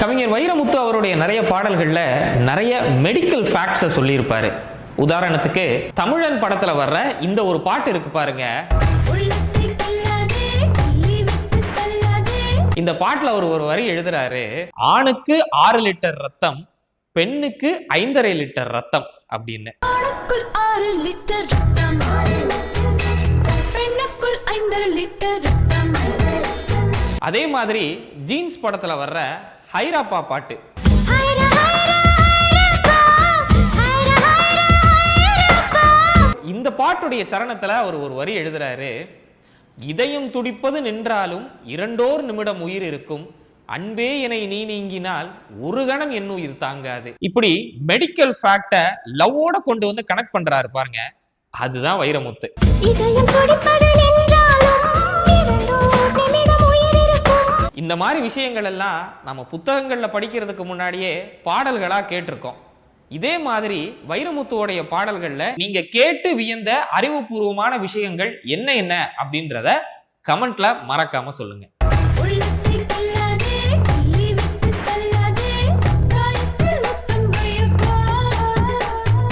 கவிஞர் வைரமுத்து அவருடைய நிறைய பாடல்கள்ல நிறைய மெடிக்கல் ஃபேக்ட்ஸை சொல்லியிருப்பாரு. உதாரணத்துக்கு தமிழன் படத்துல வர்ற இந்த ஒரு பாட்டு இருக்கு பாருங்க. இந்த பாட்டுல அவர் ஒரு வரி எழுதுறாரு, ஆணுக்கு 6 லிட்டர் ரத்தம், பெண்ணுக்கு 5.5 லிட்டர் ரத்தம் அப்படின்னு. அதே மாதிரி ஜீன்ஸ் படத்துல வர்ற ஹைராப்பா பாட்டு, இந்த பாட்டுடைய சரணத்துல அவர் ஒரு வரி எழுதுறாரு, இதயம் துடிப்பது நின்றாலும் 2 நிமிடம் உயிர் இருக்கும், அன்பே என்னை நீ நீங்கினால் ஒரு கணம் என் உயிர் தாங்காது. இப்படி மெடிக்கல் ஃபேக்ட லவ்வோட கொண்டு வந்து கனெக்ட் பண்றாரு பாருங்க, அதுதான் வைரமுத்து. இந்த மாதிரி விஷயங்கள் எல்லாம் நம்ம புத்தகங்கள்ல படிக்கிறதுக்கு முன்னாடியே பாடல்களா கேட்டிருக்கோம். இதே மாதிரி வைரமுத்துவோடைய பாடல்கள்ல நீங்க கேட்டு வியந்த அறிவுபூர்வமான விஷயங்கள் என்ன என்ன அப்படின்றத கமெண்ட்ல மறக்காம சொல்லுங்க.